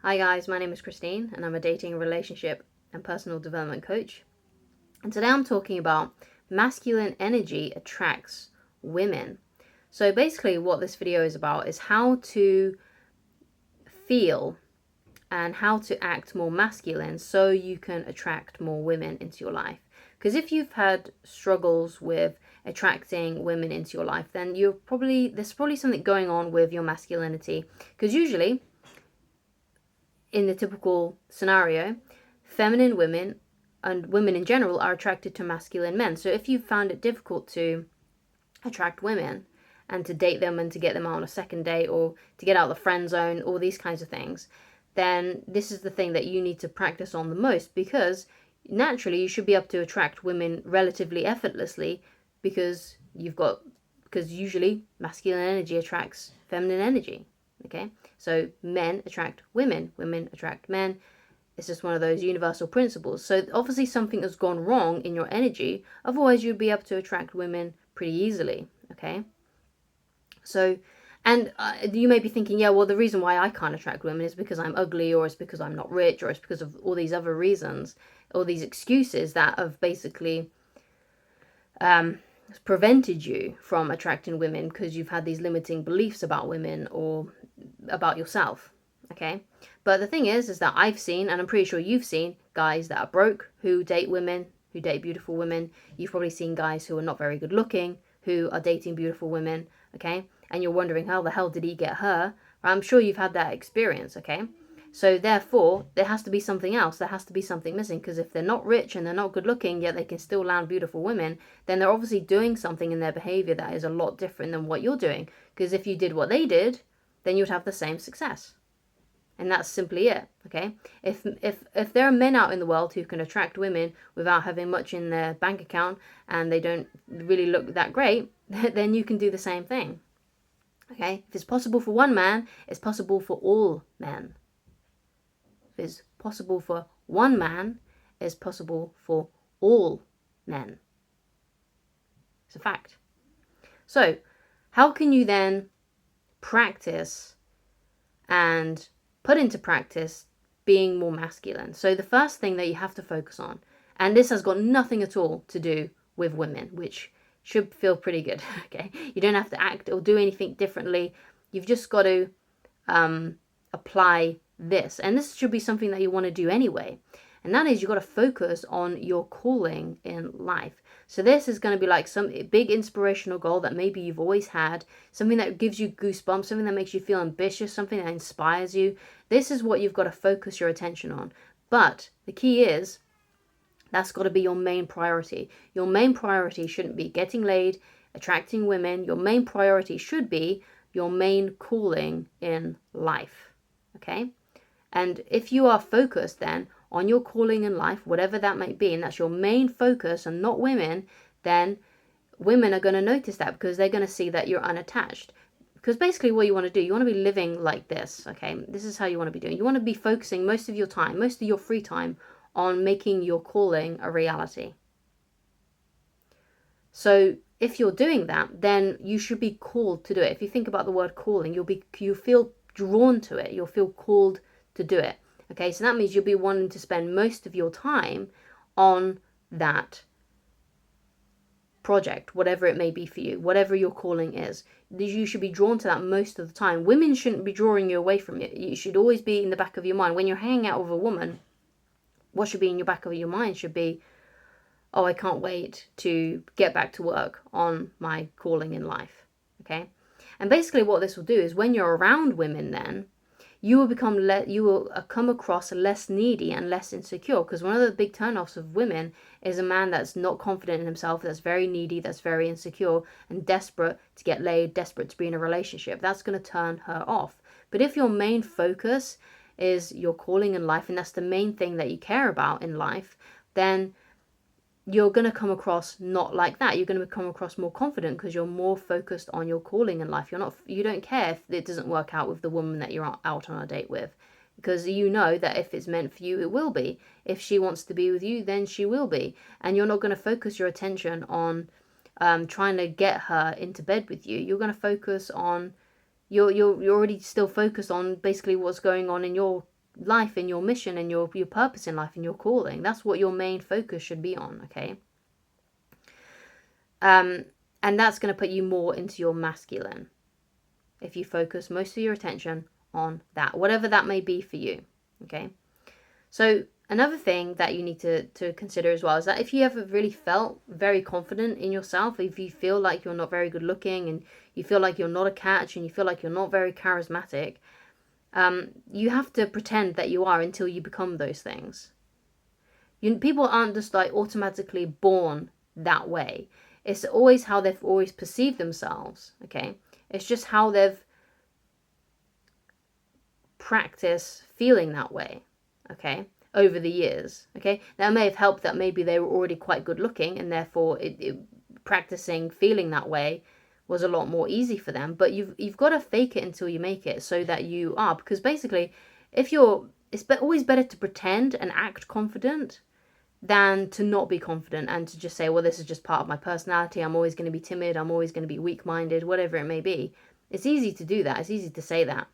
Hi guys, my name is Christine and I'm a dating, relationship and personal development coach. And today I'm talking about masculine energy attracts women. So basically what this video is about is how to feel and how to act more masculine so you can attract more women into your life. Because if you've had struggles with attracting women into your life, then there's probably something going on with your masculinity. Because usually in the typical scenario, feminine women and women in general are attracted to masculine men. So if you found it difficult to attract women and to date them and to get them out on a second date or to get out of the friend zone, all these kinds of things, then this is the thing that you need to practice on the most, because naturally you should be able to attract women relatively effortlessly because usually masculine energy attracts feminine energy. Okay, so men attract women, women attract men. It's just one of those universal principles. So obviously something has gone wrong in your energy, otherwise you'd be able to attract women pretty easily. Okay, so and you may be thinking, yeah, well, the reason why I can't attract women is because I'm ugly, or it's because I'm not rich, or it's because of all these other reasons, all these excuses that have basically prevented you from attracting women because you've had these limiting beliefs about women or about yourself. Okay, but the thing is that I've seen, and I'm pretty sure you've seen, guys that are broke who date women, who date beautiful women. You've probably seen guys who are not very good looking who are dating beautiful women. Okay, and you're wondering how the hell did he get her. I'm sure you've had that experience. Okay, so therefore, there has to be something else. There has to be something missing, because if they're not rich and they're not good looking, yet they can still land beautiful women, then they're obviously doing something in their behavior that is a lot different than what you're doing. Because if you did what they did, then you'd have the same success. And that's simply it. Okay? If there are men out in the world who can attract women without having much in their bank account and they don't really look that great, then you can do the same thing. Okay? If it's possible for one man, it's possible for all men. Is possible for one man is possible for all men. It's a fact. So, how can you then practice and put into practice being more masculine? So, the first thing that you have to focus on, and this has got nothing at all to do with women, which should feel pretty good. Okay, you don't have to act or do anything differently. You've just got to apply this, and this should be something that you want to do anyway, and that is you've got to focus on your calling in life. So this is going to be like some big inspirational goal that maybe you've always had, something that gives you goosebumps, something that makes you feel ambitious, something that inspires you. This is what you've got to focus your attention on. But the key is that's got to be your main priority. Your main priority shouldn't be getting laid, attracting women. Your main priority should be your main calling in life. Okay? And if you are focused then on your calling in life, whatever that might be, and that's your main focus and not women, then women are going to notice that, because they're going to see that you're unattached. Because basically what you want to do, you want to be living like this, okay? This is how you want to be doing. You want to be focusing most of your time, most of your free time on making your calling a reality. So if you're doing that, then you should be called to do it. If you think about the word calling, you'll feel drawn to it. You'll feel called to do it. Okay, so that means you'll be wanting to spend most of your time on that project, whatever it may be for you, whatever your calling is. You should be drawn to that most of the time. Women shouldn't be drawing you away from it. You should always be in the back of your mind. When you're hanging out with a woman, what should be in your back of your mind should be, oh, I can't wait to get back to work on my calling in life. Okay? And basically what this will do is when you're around women, then you will come across less needy and less insecure, because one of the big turnoffs of women is a man that's not confident in himself, that's very needy, that's very insecure and desperate to get laid, desperate to be in a relationship. That's going to turn her off. But if your main focus is your calling in life, and that's the main thing that you care about in life, then you're going to come across not like that. You're going to come across more confident because you're more focused on your calling in life. You don't care if it doesn't work out with the woman that you're out on a date with, because you know that if it's meant for you, it will be. If she wants to be with you, then she will be. And you're not going to focus your attention on trying to get her into bed with you. You're going to focus on, you're already still focused on basically what's going on in your life and your mission and your purpose in life and your calling. That's what your main focus should be on, okay? And that's going to put you more into your masculine if you focus most of your attention on that, whatever that may be for you, okay? So another thing that you need to consider as well is that if you ever really felt very confident in yourself, if you feel like you're not very good looking and you feel like you're not a catch and you feel like you're not very charismatic, you have to pretend that you are until you become those things. People aren't just like automatically born that way. It's always how they've always perceived themselves, okay? It's just how they've practiced feeling that way, okay, over the years, okay? That may have helped that maybe they were already quite good looking and therefore practicing feeling that way was a lot more easy for them. But you've got to fake it until you make it so that you are. Because basically, it's always better to pretend and act confident than to not be confident and to just say, well, this is just part of my personality. I'm always going to be timid. I'm always going to be weak-minded, whatever it may be. It's easy to do that. It's easy to say that.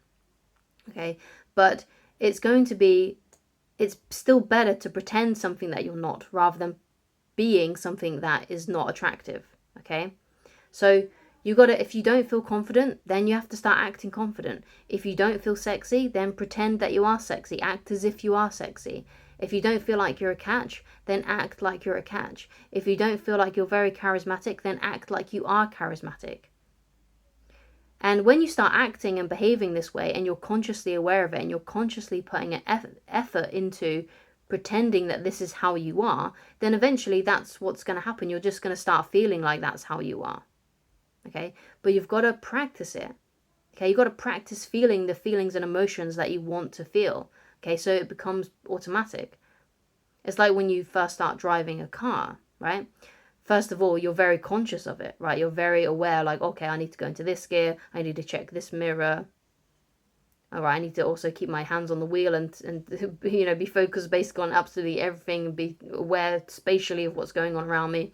Okay. But it's still better to pretend something that you're not rather than being something that is not attractive. Okay. So if you don't feel confident, then you have to start acting confident. If you don't feel sexy, then pretend that you are sexy. Act as if you are sexy. If you don't feel like you're a catch, then act like you're a catch. If you don't feel like you're very charismatic, then act like you are charismatic. And when you start acting and behaving this way and you're consciously aware of it and you're consciously putting an effort into pretending that this is how you are, then eventually that's what's going to happen. You're just going to start feeling like that's how you are. Okay? But you've got to practice it. Okay? You've got to practice feeling the feelings and emotions that you want to feel. Okay, so it becomes automatic. It's like when you first start driving a car, right? First of all, you're very conscious of it, right? You're very aware, like, okay, I need to go into this gear. I need to check this mirror. All right, I need to also keep my hands on the wheel and be focused basically on absolutely everything and be aware spatially of what's going on around me.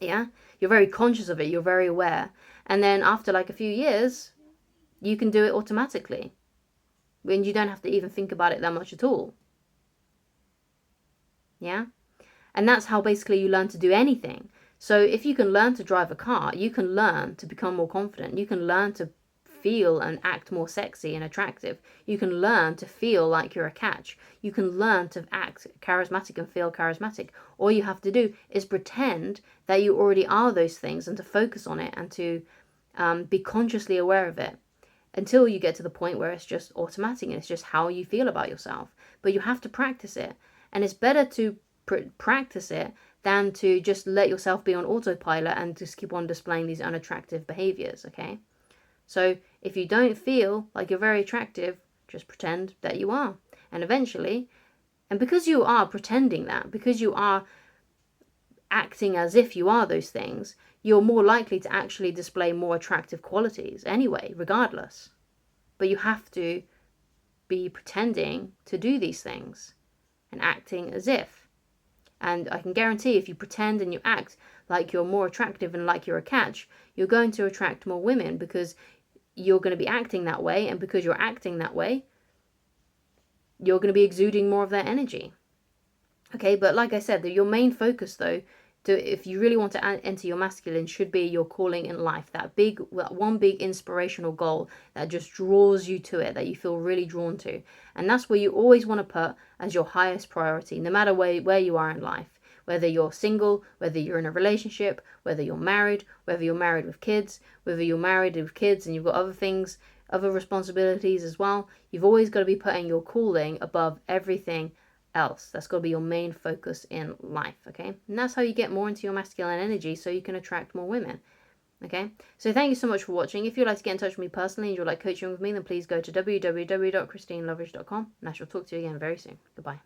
Yeah? You're very conscious of it. You're very aware. And then after like a few years, you can do it automatically. When you don't have to even think about it that much at all. Yeah? And that's how basically you learn to do anything. So if you can learn to drive a car, you can learn to become more confident. You can learn to feel and act more sexy and attractive. You can learn to feel like you're a catch. You can learn to act charismatic and feel charismatic. All you have to do is pretend that you already are those things and to focus on it and to be consciously aware of it. Until you get to the point where it's just automatic and it's just how you feel about yourself. But you have to practice it. And it's better to practice it than to just let yourself be on autopilot and just keep on displaying these unattractive behaviors, okay? So if you don't feel like you're very attractive, just pretend that you are. And eventually, and because you are pretending that, because you are acting as if you are those things, you're more likely to actually display more attractive qualities anyway, regardless. But you have to be pretending to do these things and acting as if. And I can guarantee if you pretend and you act like you're more attractive and like you're a catch, you're going to attract more women because you're going to be acting that way. And because you're acting that way, you're going to be exuding more of their energy. Okay, but like I said, your main focus though, if you really want to enter your masculine, should be your calling in life. That one big inspirational goal that just draws you to it, that you feel really drawn to. And that's where you always want to put as your highest priority, no matter where you are in life. Whether you're single, whether you're in a relationship, whether you're married with kids, whether you're married with kids and you've got other things, other responsibilities as well. You've always got to be putting your calling above everything else. That's got to be your main focus in life, okay? And that's how you get more into your masculine energy so you can attract more women, okay? So thank you so much for watching. If you'd like to get in touch with me personally and you'd like coaching with me, then please go to www.christinelovridge.com and I shall talk to you again very soon. Goodbye.